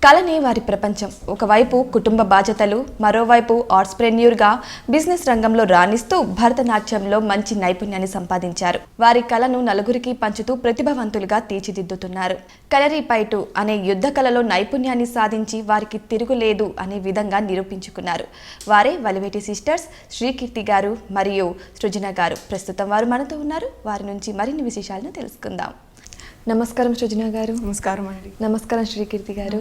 కళనే వారి ప్రపంచం. ఒకవైపు కుటుంబ బాధ్యతలు, మరోవైపు ఆర్ట్స్ప్రెన్యూర్గా బిజినెస్ రంగంలో రాణిస్తూ భరతనాట్యంలో మంచి నైపుణ్యాన్ని సంపాదించారు. వారి కళను నలుగురికి పంచుతూ ప్రతిభావంతులుగా తీర్చిదిద్దుతున్నారు. కలరీపైటు అనే యుద్ధ కళలో నైపుణ్యాన్ని సాధించి వారికి తిరుగులేదు అనే విధంగా నిరూపించుకున్నారు. వారే వలవేటి సిస్టర్స్ శ్రీకీర్తి గారు మరియు సృజన గారు. ప్రస్తుతం వారు మనతో ఉన్నారు. వారి నుంచి మరిన్ని విశేషాలను తెలుసుకుందాం. నమస్కారం సృజన గారు. నమస్కారం అండి. నమస్కారం శ్రీకీర్తి గారు.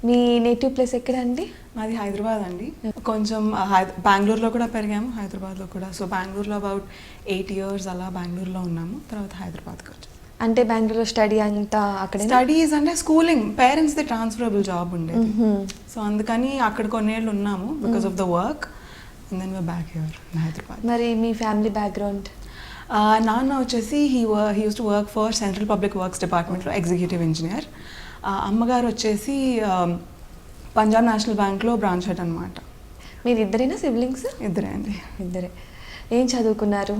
మీ నేటివ్ ప్లేస్ ఎక్కడ అండి? మాది హైదరాబాద్ అండి. కొంచెం బెంగళూరులో కూడా పెరిగాము, హైదరాబాద్లో కూడా. సో బెంగళూరులో అబౌట్ 8 years అలా బెంగళూరులో ఉన్నాము. తర్వాత హైదరాబాద్కి వచ్చాము. అంటే బెంగళూరులో స్టడీ అంతా అక్కడ? స్టడీస్ అంటే స్కూలింగ్, పేరెంట్స్ది ట్రాన్స్ఫరబుల్ జాబ్ ఉండేది. సో అందుకని అక్కడ కొన్నేళ్ళు ఉన్నాము because of the work. And then we're back here in Hyderabad. మరి మీ ఫ్యామిలీ బ్యాక్గ్రౌండ్? నాన్న వచ్చేసి he use to work for central public works డిపార్ట్మెంట్లో ఎగ్జిక్యూటివ్ ఇంజనీర్. అమ్మగారు వచ్చేసి పంజాబ్ నేషనల్ బ్యాంక్లో బ్రాంచ్ హెడ్ అనమాట. మీరు ఇద్దరేనా సిబ్లింగ్స్? ఇద్దరే అండి. ఇద్దరే. ఏం చదువుకున్నారు?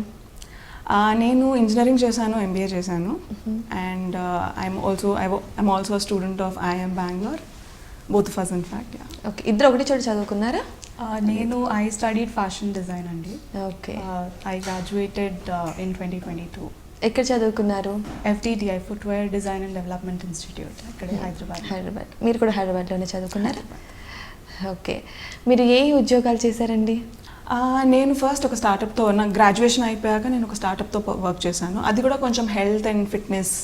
నేను ఇంజనీరింగ్ చేశాను, MBA చేశాను. And I'm also student of IIM Bengaluru, both of us in fact. Okay, ఇద్దరు ఒకటి చోటు చదువుకున్నారా? నేను ఐ స్టడీడ్ ఫ్యాషన్ డిజైన్ అండి. ఓకే. I graduated in 2022. ఎక్కడ చదువుకున్నారు? FTDI, footwear design and development institute, ఇక్కడే హైదరాబాద్. మీరు కూడా హైదరాబాద్లోనే చదువుకున్నారా? ఓకే. మీరు ఏ ఉద్యోగాలు చేశారండి? నేను ఫస్ట్ ఒక స్టార్టప్తో, నాకు గ్రాడ్యుయేషన్ అయిపోయాక నేను ఒక స్టార్టప్తో వర్క్ చేశాను. అది కూడా కొంచెం health and fitness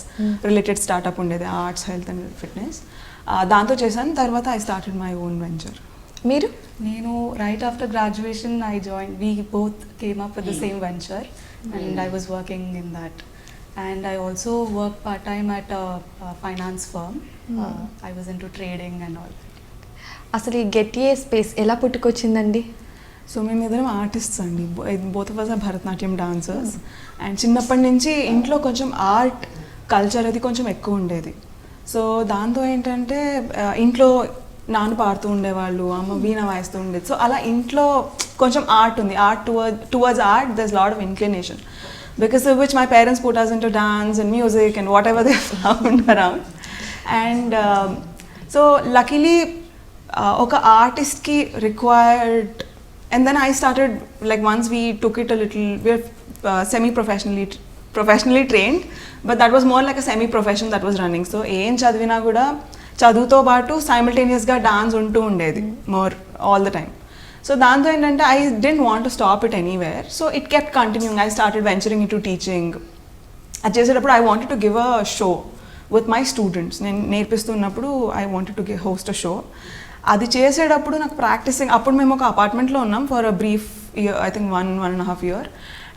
related startup ఉండేది, ఆర్ట్స్, హెల్త్ అండ్ ఫిట్నెస్. దాంతో చేశాను. తర్వాత I started my own venture. మీరు? నేను right after graduation we both came up with the same venture and I was working in that. And I also worked part-time at a finance firm. I was into trading and all. అసలు ఈ get a space ఎలా పుట్టుకొచ్చిందండి? So మేమిద్దరం artists అండి. Both of us are Bharatanatyam dancers. And చిన్నప్పటి నుంచి ఇంట్లో కొంచెం art culture అది కొంచెం ఎక్కువ ఉండేది. సో దాంతో ఏంటంటే ఇంట్లో నాన్న పాడుతూ ఉండేవాళ్ళు, అమ్మ వీణ వాయిస్తూ ఉండేది. సో అలా ఇంట్లో కొంచెం ఆర్ట్ ఉంది. Art towards art there's a lot of inclination, because of which my parents put us into dance and music and whatever they found around. And so luckily ఒక ఆర్టిస్ట్కి required. And then I started, like once we took it a little, we're professionally trained, but that was more like a semi-profession that was running. So ఏం చదివినా కూడా చదువుతో పాటు సైమల్టేనియస్గా dance ఉంటూ ఉండేది more all the time. So దాంతో ఏంటంటే I didn't want to stop it anywhere. So it kept continuing. I started venturing into teaching. అది చేసేటప్పుడు I wanted to give a show with my students. నేను నేర్పిస్తున్నప్పుడు I wanted to host a show. అది చేసేటప్పుడు నాకు practising, అప్పుడు మేము ఒక అపార్ట్మెంట్లో ఉన్నాం for a brief year, I think 1.5 years.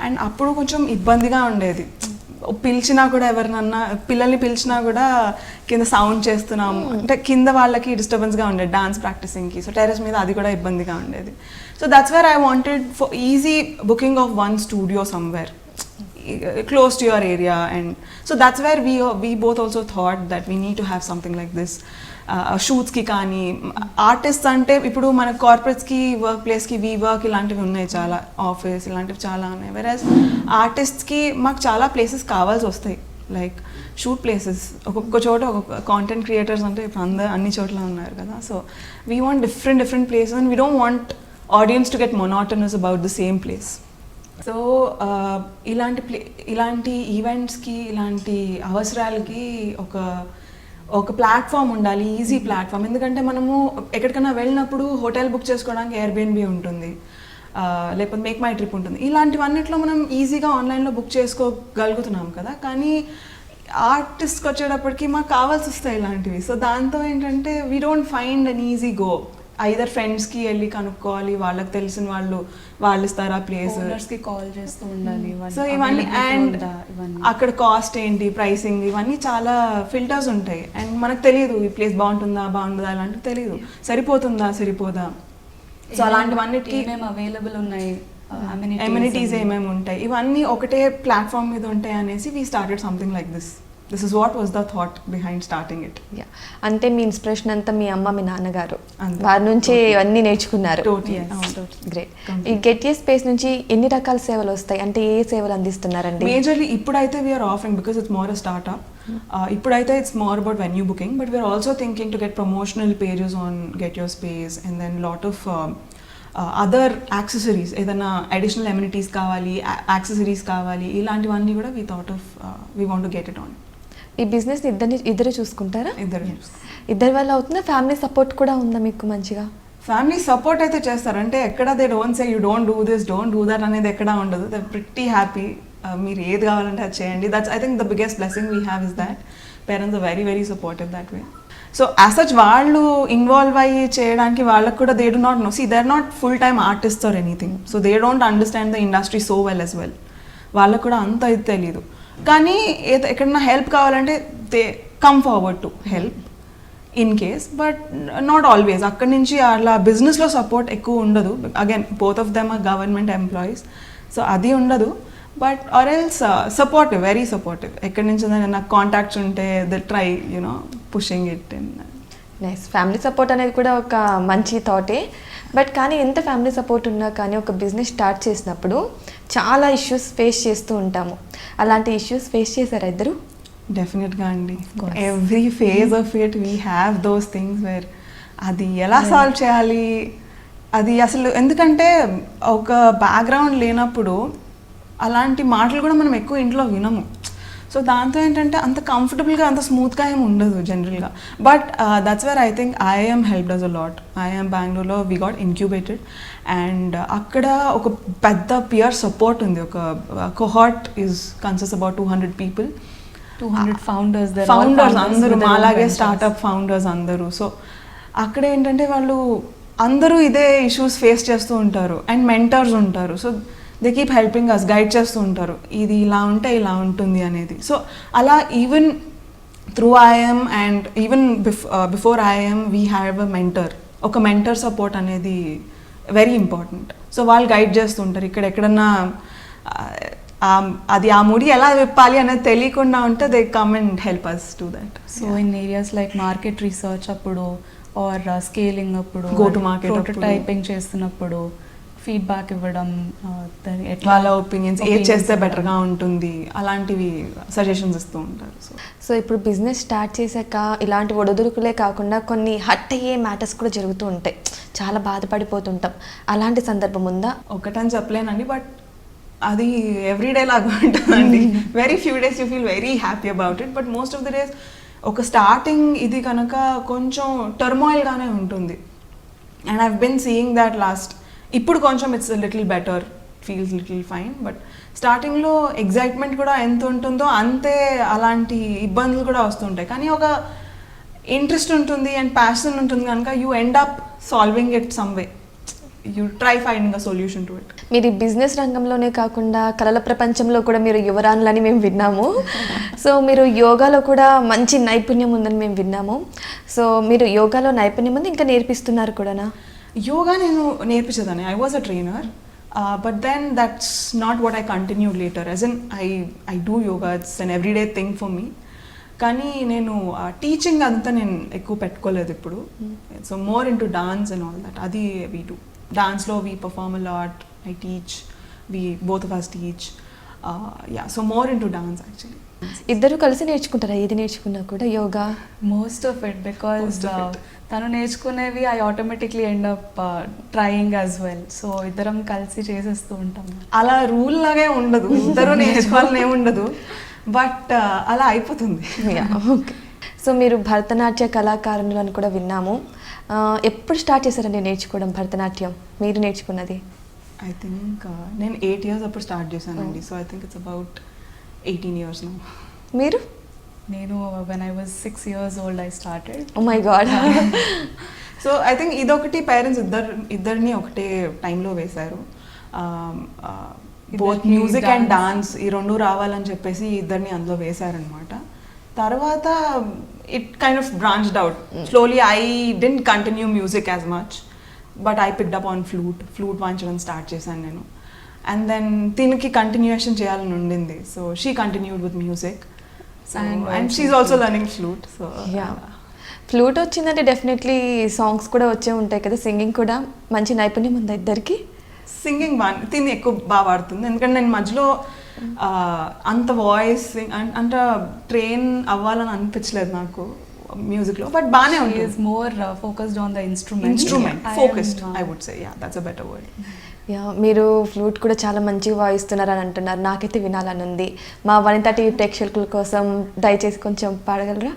And అప్పుడు కొంచెం ఇబ్బందిగా ఉండేది. పిలిచినా కూడా, ఎవరినన్నా పిల్లల్ని పిలిచినా కూడా కింద సౌండ్ చేస్తున్నాము అంటే కింద వాళ్ళకి డిస్టర్బెన్స్గా ఉండేది డాన్స్ ప్రాక్టీసింగ్కి. సో టెర్రస్ మీద అది కూడా ఇబ్బందిగా ఉండేది. So that's where I wanted for easy booking of one studio somewhere close to your area. And so that's where we both also thought that we need to have something like this. షూట్స్కి కానీ, artist అంటే ఇప్పుడు మన కార్పొరేట్స్కి, work ప్లేస్కి we work ఇలాంటివి ఉన్నాయి చాలా, office ఇలాంటివి చాలా ఉన్నాయి. వెరాజ్ ఆర్టిస్ట్కి మాకు చాలా ప్లేసెస్ కావాల్సి వస్తాయి, లైక్ షూట్ ప్లేసెస్. ఒక్కొక్క చోట ఒక్కొక్క కాంటెంట్ క్రియేటర్స్ అంటే ఇప్పుడు అన్ని చోట్ల ఉన్నారు కదా. So we want different places and we don't want audience to get monotonous about the same place. So ఇలాంటి ఈవెంట్స్కి, ఇలాంటి అవసరాలకి ఒక ప్లాట్ఫామ్ ఉండాలి, ఈజీ ప్లాట్ఫామ్. ఎందుకంటే మనము ఎక్కడికైనా వెళ్ళినప్పుడు హోటల్ బుక్ చేసుకోవడానికి ఎయిర్బిఎన్బి ఉంటుంది, లేకపోతే మేక్ మై ట్రిప్ ఉంటుంది. ఇలాంటివన్నిట్లో మనం ఈజీగా ఆన్లైన్లో బుక్ చేసుకోగలుగుతున్నాం కదా. కానీ ఆర్టిస్ట్కి వచ్చేటప్పటికి మాకు కావాల్సి వస్తాయి ఇలాంటివి. సో దాంతో ఏంటంటే we don't find an easy go. Either ఫ్రెండ్స్కి వెళ్ళి కనుక్కోవాలి, వాళ్ళకి తెలిసిన వాళ్ళు ఇస్తారు ఆ ప్లేస్, కాల్ చేస్తూ ఉండాలి. సో ఇవన్నీ అండ్ అక్కడ కాస్ట్ ఏంటి, ప్రైసింగ్, ఇవన్నీ చాలా ఫిల్టర్స్ ఉంటాయి. అండ్ మనకు తెలియదు ఈ ప్లేస్ బాగుంటుందా అలాంటివి తెలియదు, సరిపోదా. సో అలాంటివన్నిటికీ అవైలబుల్ ఉన్నాయి, ఎమ్యూనిటీస్ ఏమేమి ఉంటాయి, ఇవన్నీ ఒకటే ప్లాట్ఫామ్ మీద ఉంటాయి అనేసి we started something like this. This is what was the thought behind starting it. అంటే మీ ఇన్స్పిరేషన్ అంతా మీ అమ్మ మీ నాన్నగారు అంతే. వారి నుంచి అన్నీ నేర్చుకున్నారు. గ్రేట్. ఈ గెట్ ఏ స్పేస్ నుంచి ఎన్ని రకాల సేవలు వస్తాయి, అంటే ఏ సేవలు అందిస్తున్నారండి? మేజర్లీ ఇప్పుడైతే we're offering because it's more a startup. ఇప్పుడైతే it's more about venue booking, but we're also thinking to get promotional pages on get your space and then lot of other accessories, ఏదైనా additional amenities కావాలి, accessories కావాలి, ఇలాంటివన్నీ కూడా we thought of we want to get it on. ఈ business ఇద్దరు చూసుకుంటారా? ఇద్దరు వల్ల అవుతుందా? ఫ్యామిలీ సపోర్ట్ కూడా ఉందా మీకు మంచిగా? ఫ్యామిలీ సపోర్ట్ అయితే చేస్తారు, అంటే ఎక్కడ they don't say you don't do this, don't do that అనేది ఎక్కడా ఉండదు. They pretty happy. మీరు ఏది కావాలంటే అది చేయండి. That's I think the biggest blessing we have is that parents are very very supportive that way. So as such వాళ్ళు involve అయ్యి చేయడానికి వాళ్ళకు కూడా they do not know, they are not full time artist or anything, so they don't understand the industry so well as well. వాళ్ళకు కూడా అంత ఇది తెలీదు. కానీ ఎక్కడన్నా హెల్ప్ కావాలంటే they come forward to help in case, but not always. అక్కడి నుంచి అలా బిజినెస్లో సపోర్ట్ ఎక్కువ ఉండదు. Again both of them are government employees, so అది ఉండదు. But are else supportive, very supportive. ఎక్కడి నుంచి నాకు కాంటాక్ట్స్ ఉంటే they try you know pushing it. Nice. Family support అనేది కూడా ఒక మంచి థాటే. బట్ కానీ ఎంత ఫ్యామిలీ సపోర్ట్ ఉన్నా కానీ ఒక బిజినెస్ స్టార్ట్ చేసినప్పుడు చాలా ఇష్యూస్ ఫేస్ చేస్తూ ఉంటాము. అలాంటి ఇష్యూస్ ఫేస్ చేశారా ఇద్దరు? డెఫినెట్గా అండి. Every phase of it we have those things where అది ఎలా సాల్వ్ చేయాలి, అది అసలు ఎందుకంటే ఒక బ్యాక్గ్రౌండ్ లేనప్పుడు అలాంటి మాటలు కూడా మనం ఎక్కువ ఇంట్లో వినము. సో దాంతో ఏంటంటే అంత కంఫర్టబుల్గా అంత స్మూత్గా ఏమి ఉండదు జనరల్గా. But that's where I think IIM helped us a lot. IIM బెంగళూరులో వీ గాట్ ఇన్క్యూబేటెడ్ అండ్ అక్కడ ఒక పెద్ద పియర్ సపోర్ట్ ఉంది. ఒక cohort is consist about 200 people. 200 founders అందరూ మాలాగే స్టార్ట్అప్ ఫౌండర్స్ అందరూ. సో అక్కడ ఏంటంటే వాళ్ళు అందరూ ఇదే ఇష్యూస్ ఫేస్ చేస్తూ ఉంటారు అండ్ మెంటర్స్ ఉంటారు. So they keep helping us, guide చేస్తూ ఉంటారు, ఇది ఇలా ఉంటే ఇలా ఉంటుంది అనేది. సో అలా even through I'm and even before I'm we have a mentor. ఒక మెంటర్ సపోర్ట్ అనేది వెరీ ఇంపార్టెంట్. సో వాళ్ళు గైడ్ చేస్తుంటారు. ఇక్కడ ఎక్కడన్నా అది ఆ ముడి ఎలా విప్పాలి అనేది తెలియకుండా ఉంటే they come and help us to that. So in areas like market research అప్పుడు ఆర్ స్కేలింగ్ అప్పుడు, గో టు మార్కెట్, ప్రోటోటైపింగ్ చేస్తున్నప్పుడు ఫీడ్బ్యాక్ ఇవ్వడం, వాళ్ళ ఒపీనియన్స్ ఏది చేస్తే బెటర్గా ఉంటుంది అలాంటివి సజెషన్స్ ఇస్తూ ఉంటారు. సో ఇప్పుడు బిజినెస్ స్టార్ట్ చేశాక ఇలాంటి ఒడిదుడుకులే కాకుండా కొన్ని హట్ అయ్యే మ్యాటర్స్ కూడా జరుగుతూ ఉంటాయి, చాలా బాధపడిపోతుంటాం. అలాంటి సందర్భం ఉందా? ఒకటని చెప్పలేనండి, బట్ అది ఎవ్రీడే లాగా ఉంటుందండి. Very few days you feel very happy about it, but most of the days ఒక స్టార్టింగ్ ఇది కనుక కొంచెం టర్మాయిల్గానే ఉంటుంది. And I've been seeing that last. ఇప్పుడు కొంచెం it's little better, feels little fine, but స్టార్టింగ్లో ఎగ్జైట్మెంట్ కూడా ఎంత ఉంటుందో అంతే అలాంటి ఇబ్బందులు కూడా వస్తుంటాయి. కానీ ఒక ఇంట్రెస్ట్ ఉంటుంది అండ్ ప్యాషన్ ఉంటుంది కనుక you end up solving it some way. You try finding a solution to it. మీరు ఈ బిజినెస్ రంగంలోనే కాకుండా కళల ప్రపంచంలో కూడా మీరు యువరాణులని మేము విన్నాము. సో మీరు యోగాలో కూడా మంచి నైపుణ్యం ఉందని మేము విన్నాము. సో మీరు యోగాలో నైపుణ్యం ఉంది, ఇంకా నేర్పిస్తున్నారు కూడానా? యోగా నేను నేర్పించేదాన్ని. I was a trainer, but then that's not what I continued later. As in I do yoga, it's an everyday thing for me. కానీ నేను టీచింగ్ అంతా నేను ఎక్కువ పెట్టుకోలేదు ఇప్పుడు. So more into dance and all that. అది we do. డాన్స్లో we perform a lot, I teach, we both of us teach. So more into dance actually. ఇద్దరు కలిసి నేర్చుకుంటారా? ఏది నేర్చుకున్నా కూడా yoga? Most of it, because తను నేర్చుకునేవి I automatically end up trying as well. So ఇద్దరం కలిసి చేసేస్తూ ఉంటాం. అలా రూల్ లాగే ఉండదు, ఇద్దరు నేర్చుకోవాలని ఏముండదు, బట్ అలా అయిపోతుంది. ఓకే. సో మీరు భరతనాట్య కళాకారులు అని కూడా విన్నాము. ఎప్పుడు స్టార్ట్ చేశారండి నేర్చుకోవడం భరతనాట్యం? మీరు నేర్చుకున్నది? ఐ థింక్ నేను 8 years అప్పుడు స్టార్ట్ చేశానండి. So I think it's about 18 years now. మీరు? నేను when I was 6 years old I started. Oh my god. So I think ఇదొకటి పేరెంట్స్ ఇద్దరిని ఒకటే టైంలో వేశారు. బోత్ మ్యూజిక్ అండ్ డాన్స్ ఈ రెండు రావాలని చెప్పేసి ఇద్దరిని అందులో వేశారనమాట. తర్వాత it kind of branched out slowly. I didn't continue music as much, but I picked up on flute వాయించడం స్టార్ట్ చేశాను నేను. అండ్ దెన్ దీనికి కంటిన్యూషన్ చేయాలని ఉండింది. So she continued with music. And she's also learning flute. So yeah flute వచ్చిందంటే definitely songs కూడా వచ్చే ఉంటాయి కదా, సింగింగ్ కూడా మంచి నైపుణ్యం ఉందా ఇద్దరికి? సింగింగ్ తిని ఎక్కువ బాగా పాడుతుంది, ఎందుకంటే నేను మధ్యలో అంత వాయిస్ అంటే ట్రైన్ అవ్వాలని అనిపించలేదు నాకు మ్యూజిక్లో, బట్ బాగానే ఉంటుంది. Is more focused on the instrument. Focused, I would say. Yeah, that's a better word. Yeah మీరు ఫ్లూట్ కూడా చాలా మంచిగా వాయిస్తున్నారని అంటున్నారు, నాకైతే వినాలని ఉంది. మా వనిత టీవీ ప్రేక్షకుల కోసం దయచేసి కొంచెం పాడగలరా?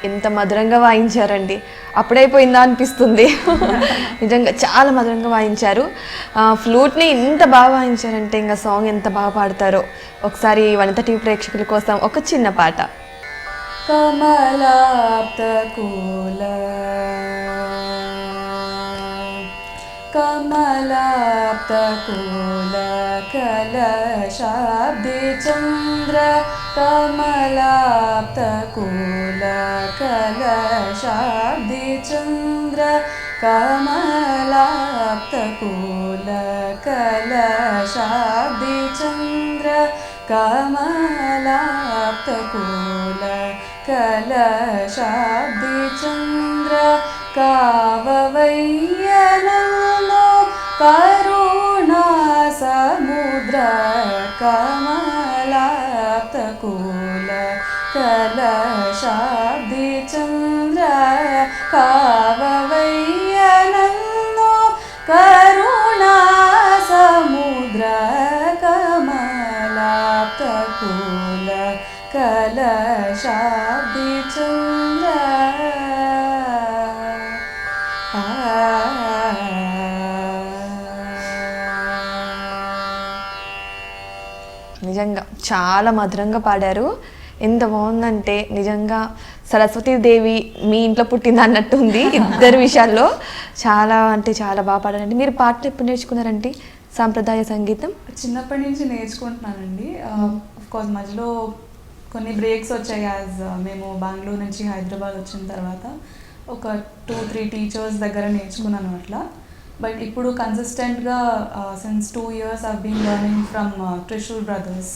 ఎంత మధురంగా వాయించారండి, అప్పుడైపోయిందా అనిపిస్తుంది. నిజంగా చాలా మధురంగా వాయించారు. ఫ్లూట్ని ఇంత బాగా వాయించారంటే ఇంకా సాంగ్ ఎంత బాగా పాడతారో. ఒకసారి వనిత టీవీ ప్రేక్షకుల కోసం ఒక చిన్న పాట. కమలాప్తకూల కమలాప్తకూల కలశాబ్ది చంద్ర కమలాప్తకూల కలశాబ్ది చంద్ర కమలాప్తకూల కలశాబ్ది చంద్ర కమలాప్తకూల కలశాబ్ది చంద్ర కావవయ్యనో కరుణా సముద్ర కమలాప్తకూల కలశాబ్ది చంద్ర కావవయ్యనో కరుణా సముద్ర కమలాప్తకూల కలశాబ్ది చంద్ర. నిజంగా చాలా మధురంగా పాడారు. ఎంత బాగుందంటే నిజంగా సరస్వతీదేవి మీ ఇంట్లో పుట్టింది అన్నట్టు ఉంది ఇద్దరు విషయాల్లో. చాలా అంటే చాలా బాగా పాడారండి. మీరు పాటలు ఎప్పుడు నేర్చుకున్నారండి సాంప్రదాయ సంగీతం? చిన్నప్పటి నుంచి నేర్చుకుంటున్నానండి. కోర్స్ మధ్యలో కొన్ని బ్రేక్స్ వచ్చాయి. యాజ్ మేము బెంగళూరు నుంచి హైదరాబాద్ వచ్చిన తర్వాత ఒక 2-3 టీచర్స్ దగ్గర నేర్చుకున్నాను అట్లా. బట్ ఇప్పుడు కన్సిస్టెంట్గా since 2 years I've been learning from Trishul Brothers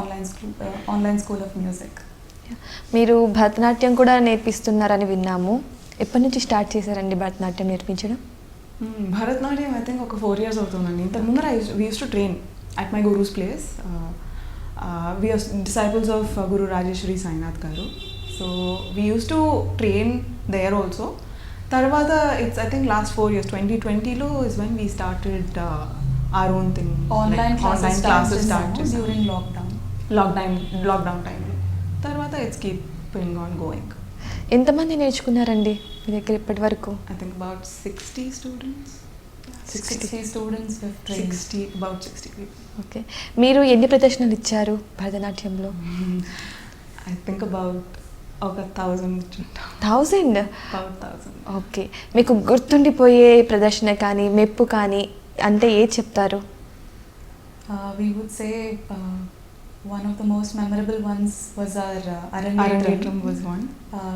online school of music. మీరు భరతనాట్యం కూడా నేర్పిస్తున్నారని విన్నాము. ఎప్పటి నుంచి స్టార్ట్ చేశారండి భరతనాట్యం నేర్పించడం? భరతనాట్యం ఐ థింక్ ఒక 4 years అవుతుందండి. ఇంతకు ముందర we used to train at my guru's place. We are disciples of Guru Rajeshwari Sainath garu. So we used to train there also. తర్వాత it's I think last 4 years 2020లో is when we started our own thing. Online classes start during lockdown time. తర్వాత it's keeping on going. ఎంతమంది నేర్చుకున్నారండి మీ దగ్గర ఇప్పటి వరకు? I think about 60 students. 60 students with trained. About 60 people. Okay. మీరు ఎన్ని ప్రదర్శనలు ఇచ్చారు భరతనాట్యంలో? I think about 1,000. 1000? About 1,000. Okay. మీకు గుర్తుండిపోయే ప్రదర్శన కానీ మెప్పు కానీ అంటే ఏది చెప్తారు? We would say one of the most memorable ones was our Arangetram, Arangetram was one.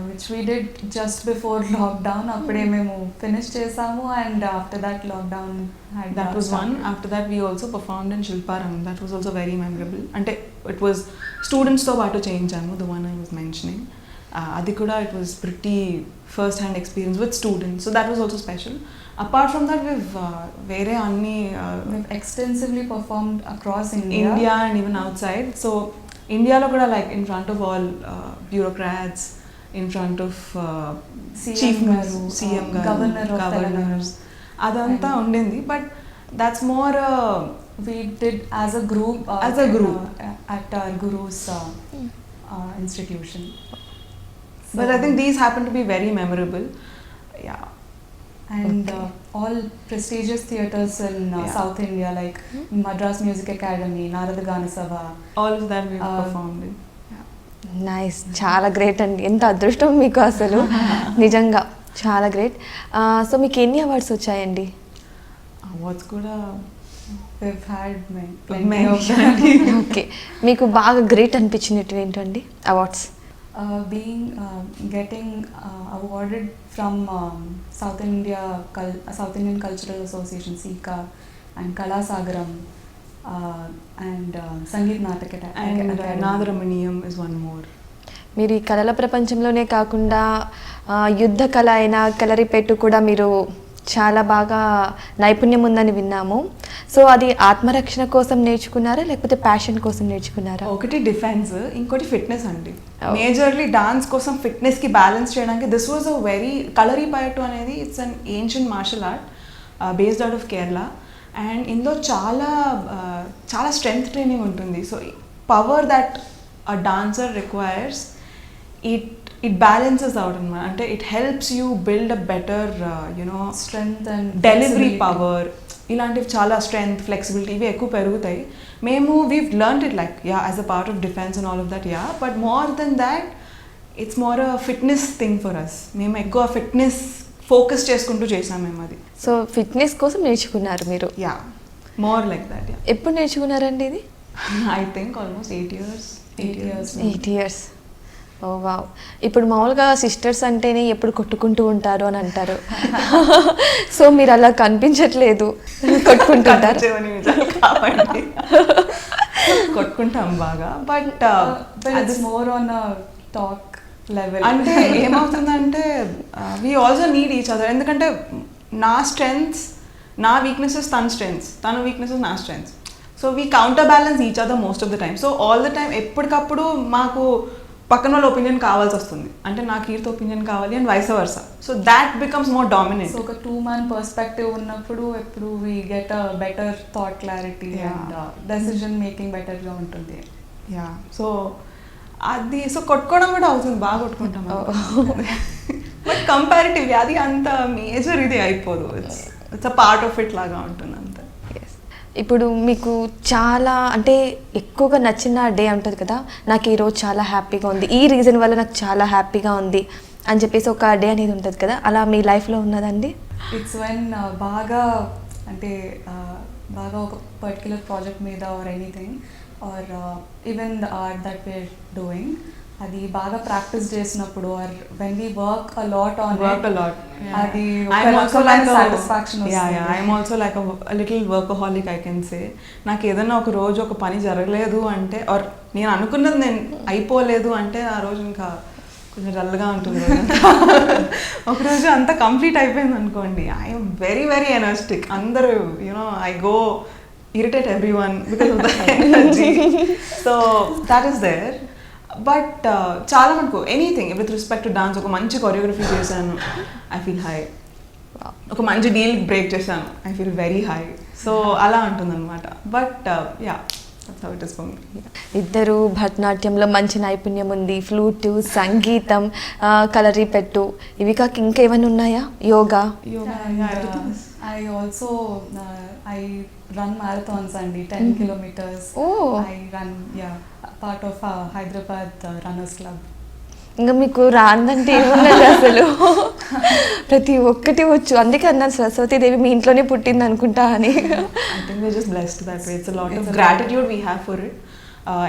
which we did just before lockdown. Appude memu finish chesamu, and after that lockdown had That was started. one. After that, we also performed in Shilparam. That was also very memorable. Ante it was students to paatu చేయించాము, the one I was mentioning. Adi kuda it was pretty first hand experience with students. So that was also special. Apart from that, we've వేరే అన్ని We've extensively performed across India. India and even outside. So India lo kuda like in front of all bureaucrats, in front of chief గారు, CM garu, governor of governors. అదంతా ఉండింది, but that's more We did as a group. As a group. At our guru's institution. but I think these happen to be very memorable. Yeah. And all prestigious theatres in Yeah. South India, like Madras Music Academy, Narada Gana Sabha. All of that we've performed in. Nice, చాలా great అండి. ఎంత అదృష్టం మీకు అసలు, నిజంగా చాలా great. So మీకు ఎన్ని అవార్డ్స్ వచ్చాయండి? Awards కూడా We've had many. plenty of them. Okay, మీకు బాగా గ్రేట్ అనిపించినట్టు ఏంటండి awards? Getting awarded from South Indian Cultural Association, SICA, and Kalasagaram, and Sangeet Natak and Academy. Nadaramaniyam is one more. మీరు ఈ కళల ప్రపంచంలోనే కాకుండా యుద్ధ కళ అయిన కలరిపెట్టు కూడా మీరు చాలా బాగా నైపుణ్యం ఉందని విన్నాము. సో అది ఆత్మరక్షణ కోసం నేర్చుకున్నారా లేకపోతే ప్యాషన్ కోసం నేర్చుకున్నారా? ఒకటి డిఫెన్స్, ఇంకోటి ఫిట్నెస్ అండి. Oh. మేజర్లీ డాన్స్ కోసం ఫిట్నెస్ కి బ్యాలెన్స్ చేయడానికి this was a very Kalaripayattu అనేది it's an ancient martial art based out of Kerala. And ఇందులో చాలా స్ట్రెంగ్త్ ట్రైనింగ్ ఉంటుంది. So power that a dancer requires it balances out అనమాట. అంటే it helps you build a better Strength and delivery flexibility. Power, ఇలాంటివి చాలా strength, flexibility ఇవి ఎక్కువ పెరుగుతాయి. మేము we've learned it like as a part of defence and all of that, but more than that it's more a fitness thing for us. మేము ఎక్కువ fitness focus చేసుకుంటూ చేసాం మేము అది. సో ఫిట్నెస్ కోసం నేర్చుకున్నారు మీరు? More like that. ఎప్పుడు నేర్చుకున్నారండి ఇది? I think almost 8 years. 8 years. 8 years. Oh wow. ఇప్పుడు మామూలుగా సిస్టర్స్ అంటేనే ఎప్పుడు కొట్టుకుంటూ ఉంటారు అని అంటారు. సో మీరు అలా కనిపించట్లేదు, కొట్టుకుంటుంటారు. కొట్టుకుంటాం బాగా, but But it's more on a talk level. అంటే ఏమవుతుందంటే we also need each other. ఎందుకంటే నా స్ట్రెంగ్స్ నా వీక్నెసెస్ తన స్ట్రెంగ్స్, తన వీక్నెసెస్ నా strengths. So we counter balance each other most of the time. So all the time ఎప్పటికప్పుడు మాకు పక్కన వాళ్ళ ఒపీనియన్ కావాల్సి వస్తుంది. అంటే నా కీర్తి ఒపీనియన్ కావాలి and vice versa. So that becomes more dominant. So ఒక 2-man పర్స్పెక్టివ్ ఉన్నప్పుడు ఎప్పుడు we get a better thought clarity and decision making బెటర్గా ఉంటుంది. సో అది సో కొట్టుకోవడం కూడా అవుతుంది, బాగా కొట్టుకుంటాం. బట్ కంపారిటివ్లీ అది అంత మేజర్ ఇది అయిపోదు. It's a part of it లాగా ఉంటుంది అంతే. ఇప్పుడు మీకు చాలా అంటే ఎక్కువగా నచ్చిన డే ఉంటుంది కదా, నాకు ఈరోజు చాలా హ్యాపీగా ఉంది, ఈ రీజన్ వల్ల నాకు చాలా హ్యాపీగా ఉంది అని చెప్పేసి ఒక డే అనేది ఉంటుంది కదా, అలా మీ లైఫ్లో ఉన్నదండి? ఇట్స్ వెన్ బాగా అంటే బాగా ఒక పర్టికులర్ ప్రాజెక్ట్ మీద or anything or even the art that we're doing అది బాగా ప్రాక్టీస్ చేసినప్పుడు or when we work a lot on అది satisfaction. I'm also like a little workaholic I can say. నాకు ఏదైనా ఒక రోజు ఒక పని జరగలేదు అంటే ఆర్ నేను అనుకున్నది నేను అయిపోలేదు అంటే ఆ రోజు ఇంకా కొంచెం డల్గా ఉంటుంది. ఒకరోజు అంతా కంప్లీట్ అయిపోయింది అనుకోండి, ఐఎమ్ వెరీ వెరీ ఎనర్జెటిక్. అందరూ I go irritate everyone because of the energy. So that is there. But చాలా మనకు anything with respect to dance, ఒక మంచి కొరియోగ్రఫీ చేశాను, ఐ ఫీల్ హై. ఒక మంచి డీల్ బ్రేక్ చేశాను, I feel very high. So అలా ఉంటుందన్నమాట. But yeah, that's how it is for me. ఇద్దరు భరతనాట్యంలో మంచి నైపుణ్యం ఉంది, ఫ్లూటు, సంగీతం, కలరిపెట్టు, ఇవి కాక ఇంకా ఏమైనా ఉన్నాయా? Yoga. I also I run marathons and 10 kilometers. Oh. I run part of Hyderabad Runners Club. ఇంకా మీకు రాందంటే ఏమున్నది అసలు, ప్రతి ఒక్కటి వచ్చు. అందుకే అన్నాను సరస్వతీదేవి మీ ఇంట్లోనే పుట్టింది అనుకుంటా అని. I think we're just blessed that way. It's a lot of gratitude we have for it.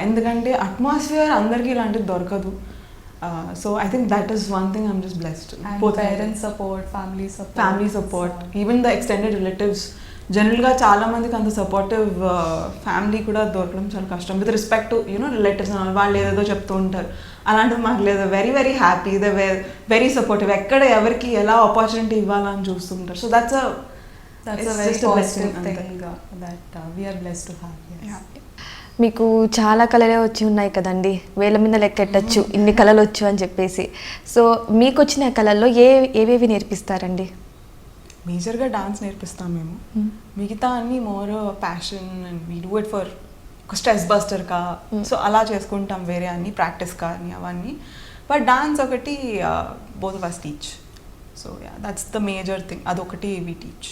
ఎందుకంటే అట్మాస్ఫియర్ అందరికీ ఇలాంటిది దొరకదు. So I think that is one thing I'm just blessed. Parents support, family support, even the extended relatives. జనరల్గా చాలా మందికి అంత supportive family కూడా దొరకడం చాలా కష్టం. విత్ రెస్పెక్ట్ టు రిలేటివ్స్ అని వాళ్ళు ఏదేదో చెప్తూ ఉంటారు, అలాంటివి మాకు లేదు. Very very happy, they very supportive. ఎక్కడ ఎవరికి ఎలా ఆపర్చునిటీ ఇవ్వాలని చూస్తుంటారు. So that's a very positive thing that we are blessed to have. Yes. మీకు చాలా కళలే వచ్చి ఉన్నాయి కదండి, వేల మీద లెక్కెట్టచ్చు ఇన్ని కళలు వచ్చు అని చెప్పేసి. సో మీకు వచ్చిన కళల్లో ఏవేవి నేర్పిస్తారండి? మేజర్గా డాన్స్ నేర్పిస్తాం మేము. మిగతా అన్ని more passion and we do it for ఒక స్ట్రెస్ బస్టర్కా. సో అలా చేసుకుంటాం, వేరే అన్ని ప్రాక్టీస్ కానీ అవన్నీ. బట్ డాన్స్ ఒకటి both of us teach. So yeah, that's the major thing. అదొకటి వీ టీచ్.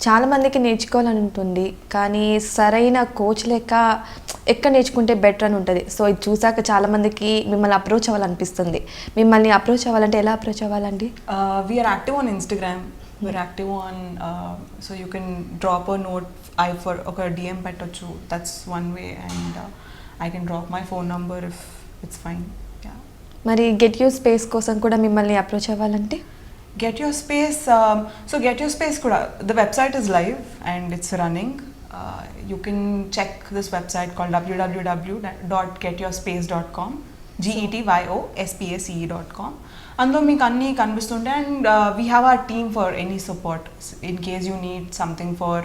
చాలామందికి నేర్చుకోవాలని ఉంటుంది, కానీ సరైన కోచ్ లేక ఎక్కడ నేర్చుకుంటే బెటర్ అని ఉంటుంది. సో ఇది చూసాక చాలామందికి మిమ్మల్ని అప్రోచ్ అవ్వాలనిపిస్తుంది. మిమ్మల్ని అప్రోచ్ అవ్వాలంటే ఎలా అప్రోచ్ అవ్వాలండి? We're active on Instagram, we're active on, so you can drop a note, for ఒక డిఎం పెట్టచ్చు. That's one way. And I can drop my phone number if it's fine. మరి get you space కోసం కూడా మిమ్మల్ని approach అవ్వాలంటే? Get Your Space, so Get Your Space kuda, the website is live and it's running. You can check this website called www.getyourspace.com, getyospace.com. అందులో మీకు అన్నీ కనిపిస్తుంటాయి. And we have our team for any support in case you need something for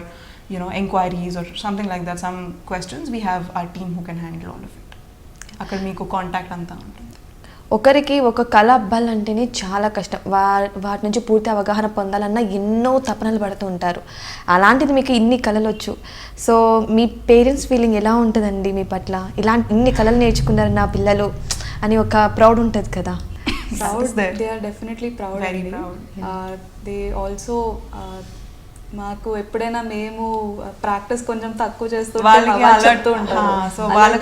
enquiries or something like that, some questions, we have our team who can handle all of it. అక్కడ మీకు contact అంతా ఉంటుంది. ఒకరికి ఒక కళ అబ్బాలంటేనే చాలా కష్టం. వాటి నుంచి పూర్తి అవగాహన పొందాలన్నా ఎన్నో తపనలు పడుతూ ఉంటారు. అలాంటిది మీకు ఇన్ని కళలు వచ్చు. సో మీ పేరెంట్స్ ఫీలింగ్ ఎలా ఉంటుందండి మీ పట్ల? ఇన్ని కళలు నేర్చుకున్నారు నా పిల్లలు అని ఒక ప్రౌడ్ ఉంటుంది కదా? They are definitely proud. Very proud. They also మాకు ఎప్పుడైనా మేము ప్రాక్టీస్ కొంచెం తక్కువ చేస్తూ వాళ్ళకి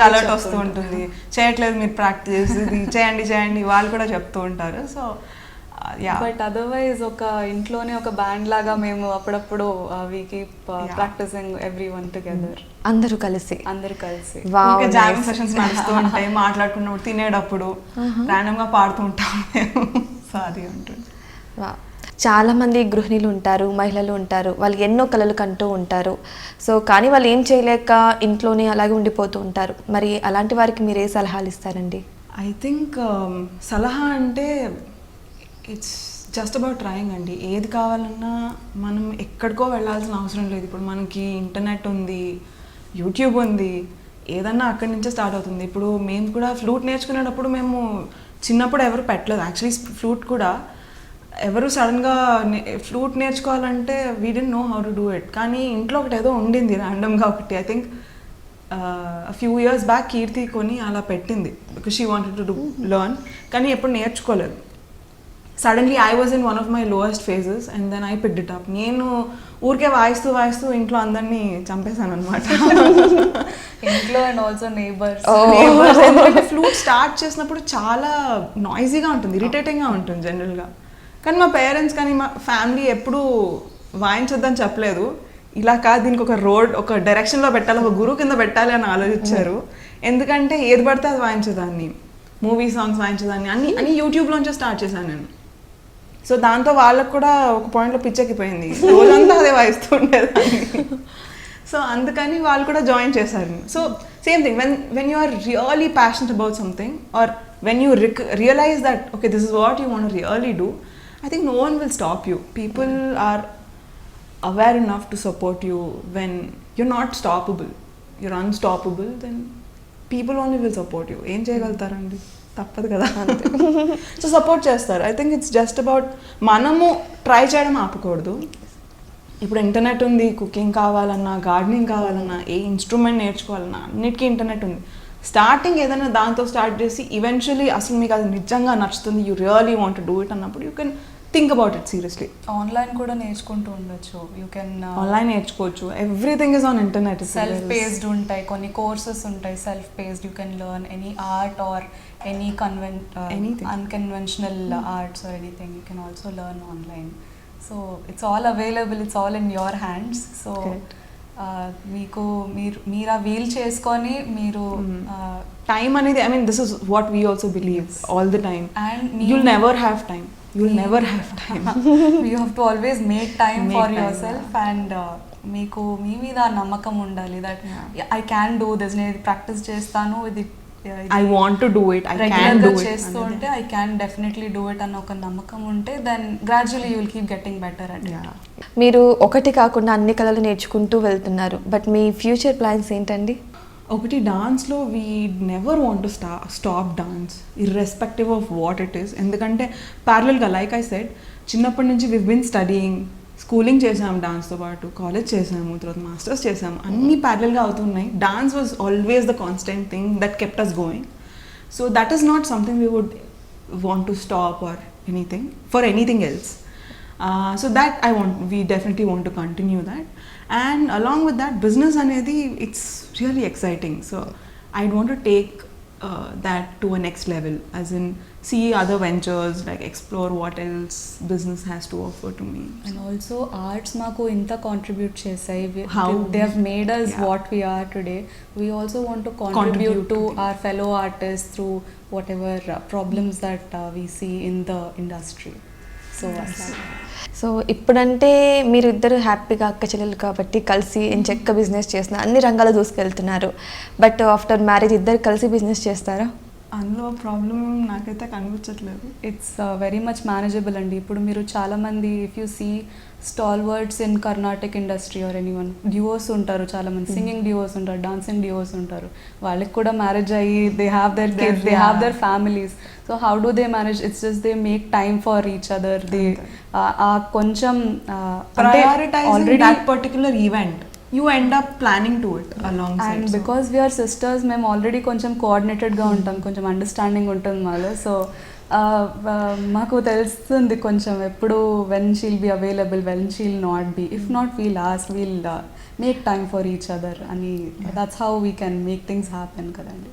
అలర్ట్ వస్తూ ఉంటుంది, చేయట్లేదు మీరు ప్రాక్టీస్, ఇది చేయండి వాళ్ళు కూడా చెప్తూ ఉంటారు. సో బట్ అదర్వైజ్ ఒక ఇంట్లోనే ఒక బ్యాండ్ లాగా మేము అప్పుడప్పుడు we keep practising everyone together. అందరూ కలిసి జామింగ్ సెషన్స్ నడుస్తూ ఉంటాయి, మాట్లాడుకున్నప్పుడు, తినేటప్పుడు ర్యాండమ్ గా పాడుతూ ఉంటాం మేము. సో అది ఉంటుంది. చాలామంది గృహిణులు ఉంటారు, మహిళలు ఉంటారు, వాళ్ళు ఎన్నో కళలు కంటూ ఉంటారు. సో కానీ వాళ్ళు ఏం చేయలేక ఇంట్లోనే అలాగే ఉండిపోతూ ఉంటారు. మరి అలాంటి వారికి మీరు ఏ సలహాలు ఇస్తారండి? ఐ థింక్ సలహా అంటే ఇట్స్ జస్ట్ అబౌట్ ట్రయింగ్ అండి. ఏది కావాలన్నా మనం ఎక్కడికో వెళ్ళాల్సిన అవసరం లేదు. ఇప్పుడు మనకి ఇంటర్నెట్ ఉంది, యూట్యూబ్ ఉంది, ఏదన్నా అక్కడి నుంచే స్టార్ట్ అవుతుంది. ఇప్పుడు మేము కూడా ఫ్లూట్ నేర్చుకునేటప్పుడు మేము చిన్నప్పుడు ఎవరు పెట్టలేదు. యాక్చువల్లీ ఫ్లూట్ కూడా ఎవరు సడన్గా ఫ్లూట్ నేర్చుకోవాలంటే we didn't know how to do it. కానీ ఇంట్లో ఒకటి ఏదో ఉండింది ర్యాండమ్గా ఒకటి. I think few years back Keerthi కొని అలా పెట్టింది, because she wanted to learn, కానీ ఎప్పుడు నేర్చుకోలేదు. Suddenly I was in one of my lowest phases and then I picked it up. నేను ఊరికే వాయిస్తూ ఇంట్లో అందరినీ చంపేశాను అనమాట. ఇంట్లో అండ్ ఆల్సో నేబర్స్. ఎందుకంటే ఫ్లూట్ స్టార్ట్ చేసినప్పుడు చాలా నాయిజీగా ఉంటుంది, ఇరిటేటింగ్గా ఉంటుంది జనరల్గా. కానీ మా పేరెంట్స్ కానీ మా ఫ్యామిలీ ఎప్పుడూ వాయించొద్దని చెప్పలేదు. ఇలా కాదు, దీనికి ఒక రోడ్, ఒక డైరెక్షన్లో పెట్టాలి, ఒక గురువు కింద పెట్టాలి అని ఆలోచించారు. ఎందుకంటే ఏది పడితే అది వాయించేదాన్ని, మూవీ సాంగ్స్ వాయించేదాన్ని, అన్ని యూట్యూబ్లోంచే స్టార్ట్ చేశాను నేను. సో దాంతో వాళ్ళకు కూడా ఒక పాయింట్లో పిచ్చెక్కిపోయింది, రోజంతా అదే వాయిస్తూ ఉండేదాన్ని. సో అందుకని వాళ్ళు కూడా జాయిన్ చేశారు. So same thing, when you are really passionate about something or when you realize that okay this is what you want really do, I think no one will stop you. People are aware enough to support you. When you're not stoppable, you're unstoppable, then people only will support you. Em cheyagaltarandi, tappadu kada. So support chestaru. I think it's just about manamu try cheyadam aapakodu. ఇప్పుడు internet ఉంది, cooking కావాలన్నా, gardening కావాలన్నా, ఏ instrument నేర్చుకోవాలన్నా అన్నిటికీ internet ఉంది. Starting ఏదైనా దాంతో start చేసి eventually అసలు మీకు అది నిజంగా నచ్చుతుంది, you really want to do it అన్నప్పుడు you can think about it seriously. Online కూడా నేర్చుకుంటూ ఉండొచ్చు. యూ కెన్ ఆన్లైన్ నేర్చుకోవచ్చు. Everything is on internet. Self paced ఉంటాయి, కొన్ని కోర్సెస్ ఉంటాయి self paced. You can learn any art or any unconventional arts or anything. You can also learn online. So it's all available, it's all in your hands. So మీకు మీరు ఆ wheel చేసుకొని మీరు time అనేది, I mean, this is what we also believe all the time. And you'll never have time. You'll never have time. you have to always make time Make for time, yourself, and మీకు మీ మీద ఆ నమ్మకం ఉండాలి that I can do this, నేను practice చేస్తాను, ఇది I want to do it, I can రెగ్యులర్గా do it. చేస్తూ ఉంటే I can definitely do it అన్న ఒక నమ్మకం ఉంటే then gradually you will keep getting better at. మీరు ఒకటి కాకుండా అన్ని కళలు నేర్చుకుంటూ వెళ్తున్నారు, బట్ మీ ఫ్యూచర్ ప్లాన్స్ ఏంటండి? ఒకటి, డాన్స్లో we never want to stop dance irrespective of what it is. ఎందుకంటే ప్యారలల్గా లైక్ ఐ సెడ్, చిన్నప్పటి నుంచి వీ బిన్ స్టడీయింగ్, స్కూలింగ్ చేసాము డాన్స్తో పాటు, కాలేజ్ చేసాము, తర్వాత మాస్టర్స్ చేసాము, అన్నీ ప్యారలల్గా అవుతున్నాయి. Dance was always the constant thing that kept us going. So that is not something we would want to stop or anything for anything else. So that we definitely want to continue that. And along with that, business anedi, it's really exciting. So I'd want to take that to a next level, as in see other ventures, like explore what else business has to offer to me. And also arts maku inta contribute chesai, How? they have made us what we are today. We also want to contribute to our fellow artists through whatever problems that we see in the industry. So ఇప్పుడంటే మీరు ఇద్దరు హ్యాపీగా అక్క చెల్లెలు కాబట్టి కలిసి ఎంచక్క business చేస్తున్నారు, అన్ని రంగాలు దూసుకెళ్తున్నారు. బట్ ఆఫ్టర్ మ్యారేజ్ ఇద్దరు కలిసి బిజినెస్ చేస్తారా? అందులో ప్రాబ్లం నాకైతే కనిపించట్లేదు. ఇట్స్ వెరీ మచ్ మేనేజబుల్ అండి. ఇప్పుడు మీరు చాలామంది if you see stalwarts in Karnataka industry or anyone, duos ఉంటారు, చాలామంది సింగింగ్ డ్యూవోస్ ఉంటారు, డాన్సింగ్ డ్యూవోస్ ఉంటారు, వాళ్ళకి కూడా మ్యారేజ్ అయ్యి they have their kids, they have their families. So how do they manage? It's just they make time for each other. They కొంచెం prioritizing that particular event, you end up planning to it alongside. And because we are sisters, మేము already కొంచెం కోఆర్డినేటెడ్గా ఉంటాం, కొంచెం understanding ఉంటుంది మాలో. So మాకు తెలుస్తుంది కొంచెం ఎప్పుడు when she'll be available, when she'll not be. If not we'll ask, we'll make time for each other అని. That's how we can make things happen కదండి.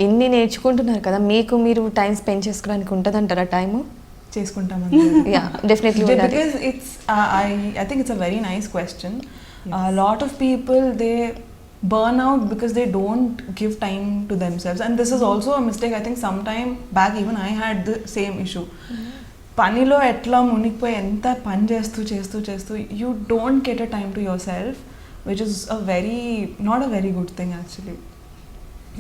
ఇన్ని నేర్చుకుంటున్నారు కదా, మీకు మీరు టైం స్పెండ్ చేసుకోవడానికి ఉంటుంది అంటారా టైము? చేసుకుంటామండి. Yeah, definitely. Because it's I think it's a very nice question. Yes. A lot of people, they burn out because they don't give time to themselves, and this is also a mistake. I think sometime back even I had the same issue. పనిలో ఎట్లా మునిగిపోయి ఎంత పని చేస్తూ you don't get a time to yourself, which is not a very good thing actually.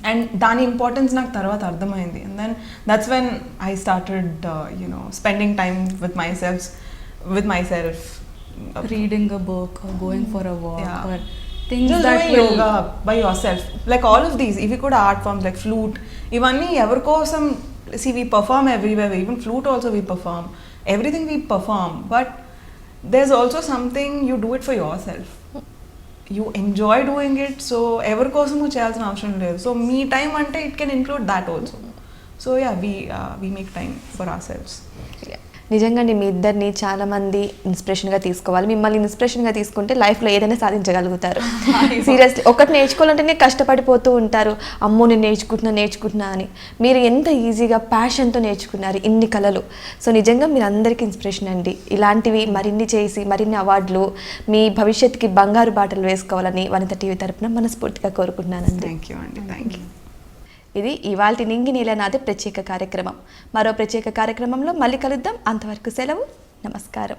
And దాని importance నాకు తర్వాత అర్థమైంది. And then that's when I started spending time with myself, reading a book or going for a walk, or things just that doing will yoga by yourself, like all of these. If you could art forms like flute, ivanni ever kosam, see, we perform everywhere, even flute also we perform, everything we perform, but there's also something you do it for yourself, you enjoy doing it. So ever kosamu cheyalsina avasaram ledhu. So me time ante it can include that also. So yeah, we make time for ourselves. నిజంగా మీ ఇద్దరిని చాలా మంది ఇన్స్పిరేషన్గా తీసుకోవాలి. మిమ్మల్ని ఇన్స్పిరేషన్గా తీసుకుంటే లైఫ్లో ఏదైనా సాధించగలుగుతారు. సీరియస్లీ ఒకటి నేర్చుకోవాలంటేనే కష్టపడిపోతూ ఉంటారు, అమ్మో నేను నేర్చుకుంటున్నా అని. మీరు ఎంత ఈజీగా ప్యాషన్తో నేర్చుకున్నారు ఇన్ని కళలు. సో నిజంగా మీరు అందరికీ ఇన్స్పిరేషన్ అండి. ఇలాంటివి మరిన్ని చేసి మరిన్ని అవార్డులు మీ భవిష్యత్తుకి బంగారు బాటలు వేసుకోవాలని వనిత టీవీ తరపున మనస్ఫూర్తిగా కోరుకుంటున్నానండి. థ్యాంక్ యూ అండి. Thank you. ఇది ఇవాల్టి నింగినీల నాదే ప్రత్యేక కార్యక్రమం. మరో ప్రత్యేక కార్యక్రమంలో మళ్ళీ కలుద్దాం. అంతవరకు సెలవు. నమస్కారం.